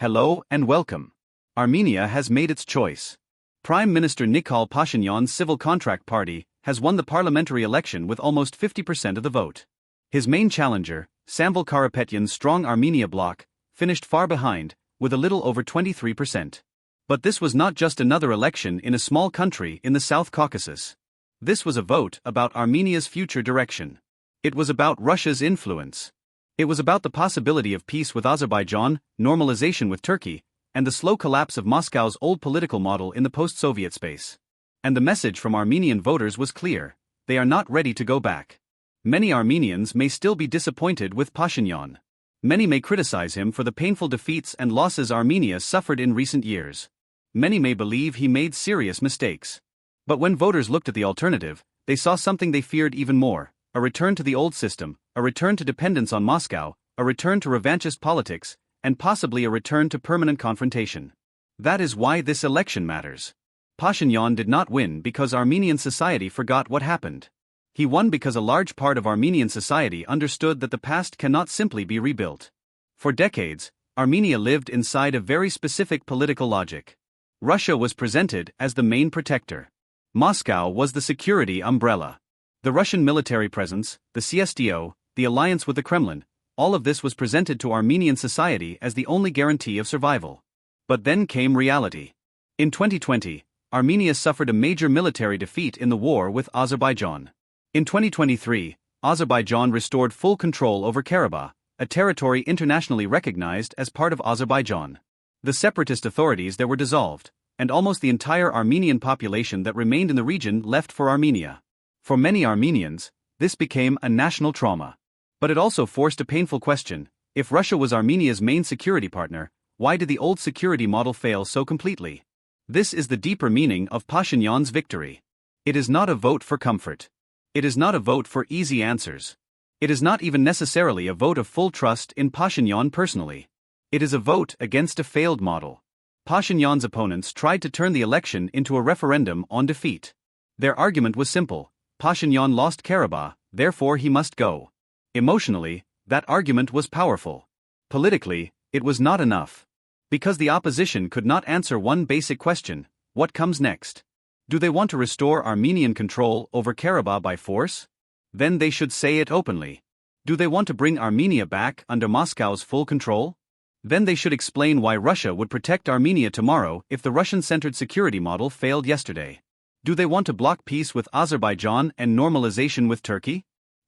Hello and welcome. Armenia has made its choice. Prime Minister Nikol Pashinyan's Civil Contract Party has won the parliamentary election with almost 50% of the vote. His main challenger, Samvel Karapetyan's strong Armenia bloc, finished far behind, with a little over 23%. But this was not just another election in a small country in the South Caucasus. This was a vote about Armenia's future direction. It was about Russia's influence. It was about the possibility of peace with Azerbaijan, normalization with Turkey, and the slow collapse of Moscow's old political model in the post-Soviet space. And the message from Armenian voters was clear: they are not ready to go back. Many Armenians may still be disappointed with Pashinyan. Many may criticize him for the painful defeats and losses Armenia suffered in recent years. Many may believe he made serious mistakes. But when voters looked at the alternative, they saw something they feared even more: a return to the old system, a return to dependence on Moscow, a return to revanchist politics, and possibly a return to permanent confrontation. That is why this election matters. Pashinyan did not win because Armenian society forgot what happened. He won because a large part of Armenian society understood that the past cannot simply be rebuilt. For decades, Armenia lived inside a very specific political logic. Russia was presented as the main protector. Moscow was the security umbrella. The Russian military presence, the CSTO, the alliance with the Kremlin, all of this was presented to Armenian society as the only guarantee of survival. But then came reality. In 2020, Armenia suffered a major military defeat in the war with Azerbaijan. In 2023, Azerbaijan restored full control over Karabakh, a territory internationally recognized as part of Azerbaijan. The separatist authorities there were dissolved, and almost the entire Armenian population that remained in the region left for Armenia. For many Armenians, this became a national trauma. But it also forced a painful question: if Russia was Armenia's main security partner, why did the old security model fail so completely? This is the deeper meaning of Pashinyan's victory. It is not a vote for comfort. It is not a vote for easy answers. It is not even necessarily a vote of full trust in Pashinyan personally. It is a vote against a failed model. Pashinyan's opponents tried to turn the election into a referendum on defeat. Their argument was simple: Pashinyan lost Karabakh, therefore he must go. Emotionally, that argument was powerful. Politically, it was not enough. Because the opposition could not answer one basic question: what comes next? Do they want to restore Armenian control over Karabakh by force? Then they should say it openly. Do they want to bring Armenia back under Moscow's full control? Then they should explain why Russia would protect Armenia tomorrow if the Russian-centered security model failed yesterday. Do they want to block peace with Azerbaijan and normalization with Turkey?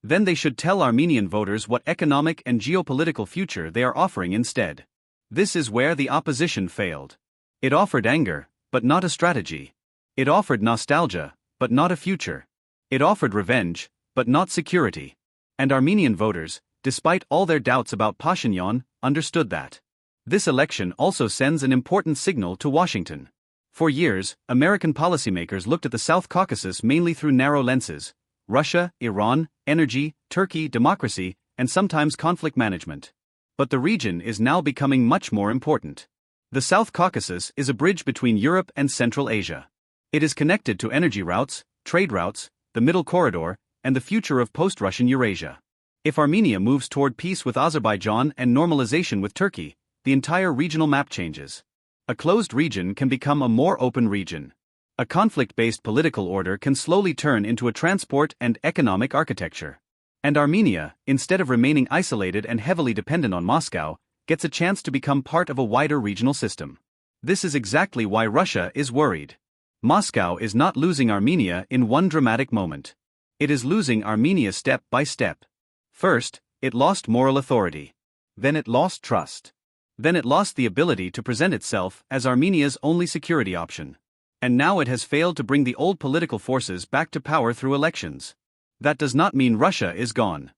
Then they should tell Armenian voters what economic and geopolitical future they are offering instead. This is where the opposition failed. It offered anger, but not a strategy. It offered nostalgia, but not a future. It offered revenge, but not security. And Armenian voters, despite all their doubts about Pashinyan, understood that. This election also sends an important signal to Washington. For years, American policymakers looked at the South Caucasus mainly through narrow lenses: Russia, Iran, energy, Turkey, democracy, and sometimes conflict management. But the region is now becoming much more important. The South Caucasus is a bridge between Europe and Central Asia. It is connected to energy routes, trade routes, the Middle Corridor, and the future of post-Russian Eurasia. If Armenia moves toward peace with Azerbaijan and normalization with Turkey, the entire regional map changes. A closed region can become a more open region. A conflict-based political order can slowly turn into a transport and economic architecture. And Armenia, instead of remaining isolated and heavily dependent on Moscow, gets a chance to become part of a wider regional system. This is exactly why Russia is worried. Moscow is not losing Armenia in one dramatic moment. It is losing Armenia step by step. First, it lost moral authority. Then it lost trust. Then it lost the ability to present itself as Armenia's only security option. And now it has failed to bring the old political forces back to power through elections. That does not mean Russia is gone.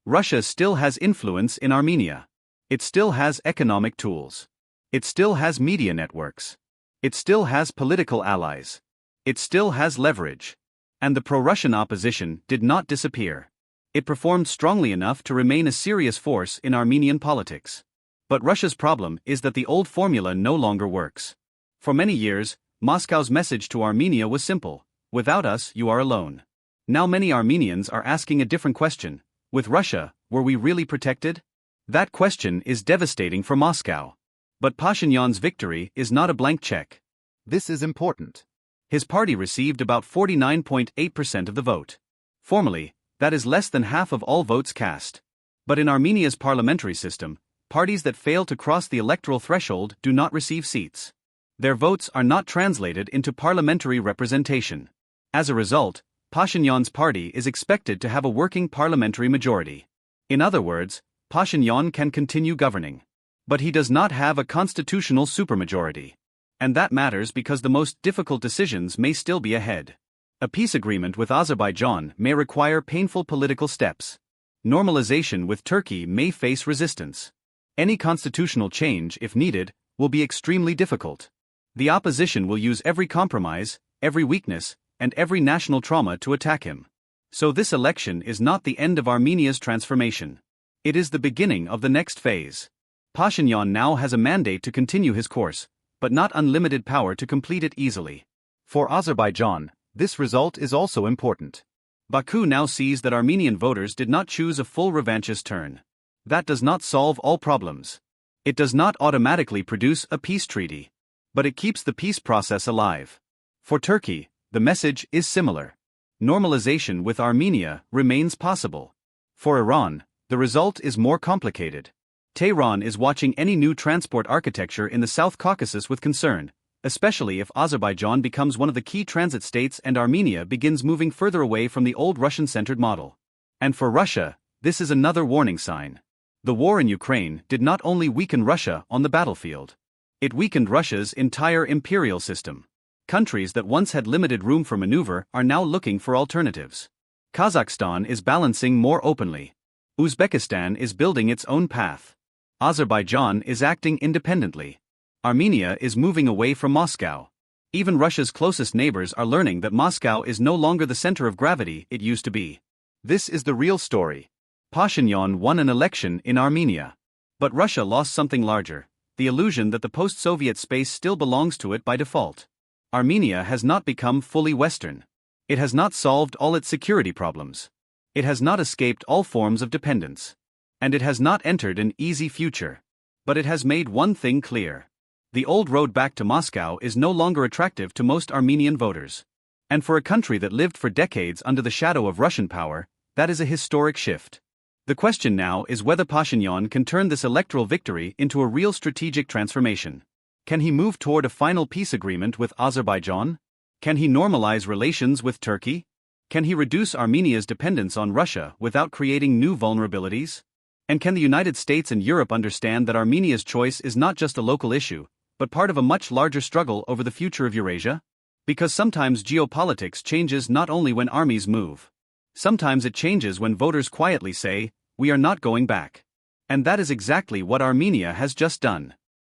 Russia still has influence in Armenia. It still has economic tools. It still has media networks. It still has political allies. It still has leverage. And the pro-Russian opposition did not disappear. It performed strongly enough to remain a serious force in Armenian politics. But Russia's problem is that the old formula no longer works. For many years, Moscow's message to Armenia was simple: without us, you are alone. Now many Armenians are asking a different question: with Russia, were we really protected? That question is devastating for Moscow. But Pashinyan's victory is not a blank check. This is important. His party received about 49.8% of the vote. Formally, that is less than half of all votes cast. But in Armenia's parliamentary system, parties that fail to cross the electoral threshold do not receive seats. Their votes are not translated into parliamentary representation. As a result, Pashinyan's party is expected to have a working parliamentary majority. In other words, Pashinyan can continue governing. But he does not have a constitutional supermajority. And that matters because the most difficult decisions may still be ahead. A peace agreement with Azerbaijan may require painful political steps. Normalization with Turkey may face resistance. Any constitutional change, if needed, will be extremely difficult. The opposition will use every compromise, every weakness, and every national trauma to attack him. So this election is not the end of Armenia's transformation. It is the beginning of the next phase. Pashinyan now has a mandate to continue his course, but not unlimited power to complete it easily. For Azerbaijan, this result is also important. Baku now sees that Armenian voters did not choose a full revanchist turn. That does not solve all problems. It does not automatically produce a peace treaty. But it keeps the peace process alive. For Turkey, the message is similar. Normalization with Armenia remains possible. For Iran, the result is more complicated. Tehran is watching any new transport architecture in the South Caucasus with concern, especially if Azerbaijan becomes one of the key transit states and Armenia begins moving further away from the old Russian-centered model. And for Russia, this is another warning sign. The war in Ukraine did not only weaken Russia on the battlefield. It weakened Russia's entire imperial system. Countries that once had limited room for maneuver are now looking for alternatives. Kazakhstan is balancing more openly. Uzbekistan is building its own path. Azerbaijan is acting independently. Armenia is moving away from Moscow. Even Russia's closest neighbors are learning that Moscow is no longer the center of gravity it used to be. This is the real story. Pashinyan won an election in Armenia. But Russia lost something larger, the illusion that the post-Soviet space still belongs to it by default. Armenia has not become fully Western. It has not solved all its security problems. It has not escaped all forms of dependence. And it has not entered an easy future. But it has made one thing clear. The old road back to Moscow is no longer attractive to most Armenian voters. And for a country that lived for decades under the shadow of Russian power, that is a historic shift. The question now is whether Pashinyan can turn this electoral victory into a real strategic transformation. Can he move toward a final peace agreement with Azerbaijan? Can he normalize relations with Turkey? Can he reduce Armenia's dependence on Russia without creating new vulnerabilities? And can the United States and Europe understand that Armenia's choice is not just a local issue, but part of a much larger struggle over the future of Eurasia? Because sometimes geopolitics changes not only when armies move. Sometimes it changes when voters quietly say, "We are not going back." And that is exactly what Armenia has just done.